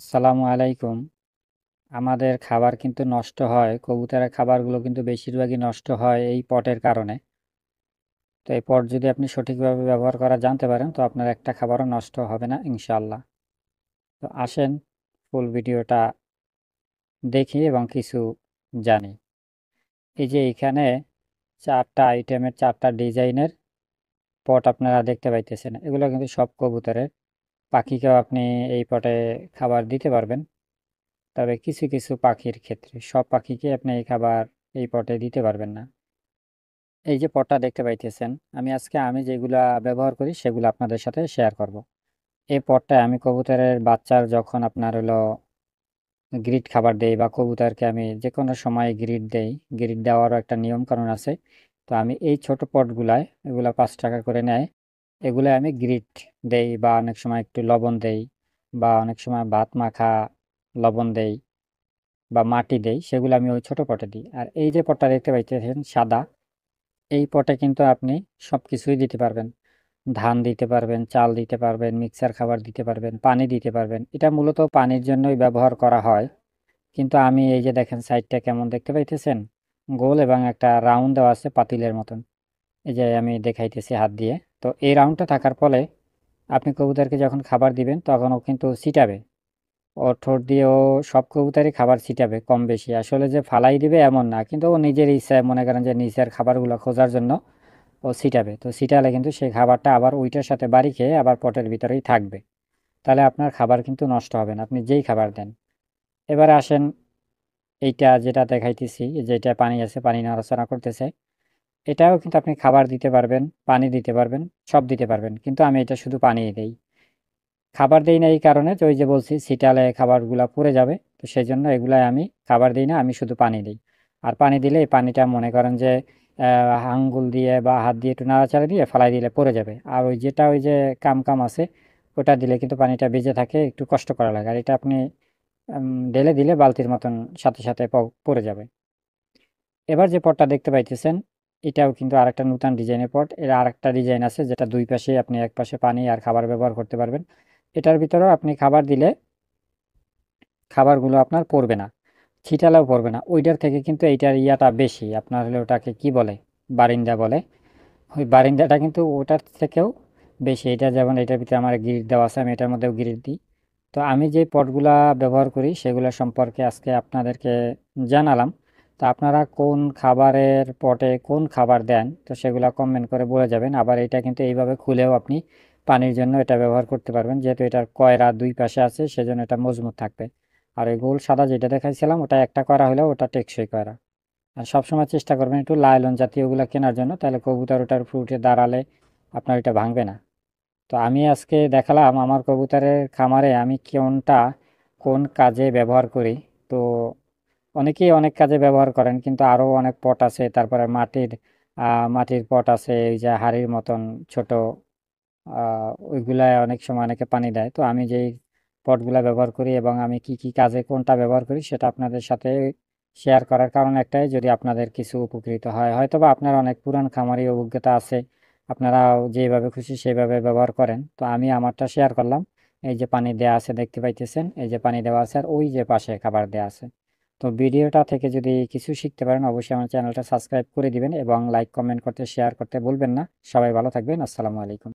আসসালামু আলাইকুম। আমাদের খাবার কিন্তু নষ্ট হয়। কবুতরের খাবারগুলো কিন্তু বেশিরভাগই নষ্ট হয় এই পটের কারণে। তো এই পট যদি আপনি সঠিকভাবে ব্যবহার করা জানতে পারেন তো আপনার একটা খাবারও নষ্ট হবে না ইনশাআল্লাহ। তো আসেন ফুল ভিডিওটা দেখি এবং কিছু জানি। এই যে এখানে ৪টা আইটেমের ৪টা ডিজাইনের পট আপনারা দেখতে পাইতেছেন। এগুলো কিন্তু সব কবুতরের। পাখিকেও আপনি এই পটে খাবার দিতে পারবেন। তবে কিছু কিছু পাখির ক্ষেত্রে সব পাখিকে আপনি এই খাবার এই পটে দিতে পারবেন না। এই যে পটটা দেখতে পাইতেছেন, আমি যেগুলা ব্যবহার করি সেগুলো আপনাদের সাথে শেয়ার করব। এই পটটায় আমি কবুতরের বাচ্চার যখন আপনার হলো গ্রিড খাবার দেই বা কবুতরকে আমি যে কোনো সময় গ্রিড দেই, গ্রিড দেওয়ারও একটা নিয়ম কানুন আছে। তো আমি এই ছোট পটগুলায়, এগুলা ৫ টাকা করে নেয়, এগুলায় আমি গ্রিড দেই বা অনেক সময় একটু লবণ দেই বা অনেক সময় ভাত মাখা লবণ দেই বা মাটি দেই, সেগুলো আমি ওই ছোট পটে দিই। আর এই যে পটটা দেখতে পাইতেছেন সাদা, এই পটে কিন্তু আপনি সবকিছুই দিতে পারবেন। ধান দিতে পারবেন, চাল দিতে পারবেন, মিক্সার খাবার দিতে পারবেন, পানি দিতে পারবেন। এটা মূলত পানির জন্যই ব্যবহার করা হয়। কিন্তু আমি এই যে দেখেন সাইডটা কেমন দেখতে পাইতেছেন, গোল এবং একটা রাউন্ড দেওয়া আছে পাতিলের মতন। এই যে আমি দেখাইতেছি হাত দিয়ে। তো এই রাউন্ডটা থাকার ফলে আপনি কবুতরকে যখন খাবার দিবেন তখন ও কিন্তু ছিটাবে। ওর ঠোঁট দিয়ে ও সব কবুতরই খাবার ছিটাবে কম বেশি। আসলে যে ফালাই দিবে এমন না, কিন্তু ও নিজের ইচ্ছায় মনে করেন যে নিচের খাবারগুলো খোঁজার জন্য ও ছিটাবে। তো ছিটালে কিন্তু সেই খাবারটা আবার ওইটার সাথে বাড়ি খেয়ে আবার পটের ভিতরেই থাকবে। তাহলে আপনার খাবার কিন্তু নষ্ট হবে না, আপনি যেই খাবার দেন। এবারে আসেন, এইটা যেটা দেখাইতেছি, যেটা পানি আছে, পানি নাড়াচাড়া করতেছে, এটাও কিন্তু আপনি খাবার দিতে পারবেন, পানি দিতে পারবেন, সব দিতে পারবেন। কিন্তু আমি এটা শুধু পানি দেই। খাবার দেই না এই কারণে, তো ওই যে বলছি ছিটালে খাবারগুলা পড়ে যাবে। তো সেই জন্য এগুলাই আমি খাবার দিই না, আমি শুধু পানি দিই। আর পানি দিলে এই পানিটা মনে করেন যে আঙ্গুল দিয়ে বা হাত দিয়ে একটু নাড়াচাড়া দিয়ে ফালাই দিলে পড়ে যাবে। আর ওই যেটা ওই যে কাম কাম আছে, ওটা দিলে কিন্তু পানিটা ভিজে থাকে, একটু কষ্ট করা লাগে। আর এটা আপনি ঢেলে দিলে বালতির মতন সাথে সাথে পড়ে যাবে। এবার যে পটটা দেখতে পাইতেছেন, এটাও কিন্তু আরেকটা নতুন ডিজাইনের পট। এর আরেকটা ডিজাইন আছে যেটা দুই পাশে আপনি এক পাশে পানি আর খাবার ব্যবহার করতে পারবেন। এটার ভিতরেও আপনি খাবার দিলে খাবারগুলো আপনার পড়বে না, ছিটালেও পড়বে না। ওইটার থেকে কিন্তু এইটার ইয়াটা বেশি, আপনার হলে ওটাকে কি বলে, বারিন্দা বলে। ওই বারিন্দাটা কিন্তু ওটার থেকেও বেশি। এটা যেমন এটার ভিতরে আমার গ্রিড দেওয়া আছে, আমি এটার মধ্যেও গ্রিড দিই। তো আমি যে পটগুলা ব্যবহার করি সেগুলো সম্পর্কে আজকে আপনাদেরকে জানালাম। তো আপনারা কোন খাবারের পটে কোন খাবার দেন তো সেগুলো কমেন্ট করে বলে যাবেন। আবার এটা কিন্তু এইভাবে খুলেও আপনি পানির জন্য এটা ব্যবহার করতে পারবেন, যেহেতু এটার কয়রা দুই পাশে আছে সেজন্য এটা মজবুত থাকবে। আর ওই গোল সাদা যেটা দেখাইছিলাম ওটা একটা করা হলেও ওটা টেকসই করা। আর সবসময় চেষ্টা করবেন একটু লাইলন জাতীয় ওগুলো কেনার জন্য, তাহলে কবুতর ওটার উপর উঠে দাঁড়ালে আপনার এটা ভাঙবে না। তো আমি আজকে দেখালাম আমার কবুতরের খামারে আমি কোন কাজে ব্যবহার করি। তো অনেকেই অনেক কাজে ব্যবহার করেন, কিন্তু আরও অনেক পট আছে। তারপরে মাটির পট আছে, এই যে হাড়ির মতন ছোট, ওইগুলায় অনেক সময় অনেকে পানি দেয়। তো আমি যেই পটগুলা ব্যবহার করি এবং আমি কি কি কাজে কোনটা ব্যবহার করি সেটা আপনাদের সাথে শেয়ার করার কারণ একটাই, যদি আপনাদের কিছু উপকৃত হয়। হয়তোবা আপনার অনেক পুরান খামারি অভিজ্ঞতা আছে, আপনারা যেভাবে খুশি সেইভাবে ব্যবহার করেন। তো আমি আমারটা শেয়ার করলাম। এই যে পানি দেওয়া আছে দেখতে পাইতেছেন, এই যে পানি দেওয়া আছে আর ওই যে পাশে খাবার দেওয়া আছে। তো ভিডিওটা থেকে যদি কিছু শিখতে পারেন অবশ্যই আমার চ্যানেলটা সাবস্ক্রাইব করে দিবেন এবং লাইক কমেন্ট করতে শেয়ার করতে ভুলবেন না। সবাই ভালো থাকবেন। আসসালামু আলাইকুম।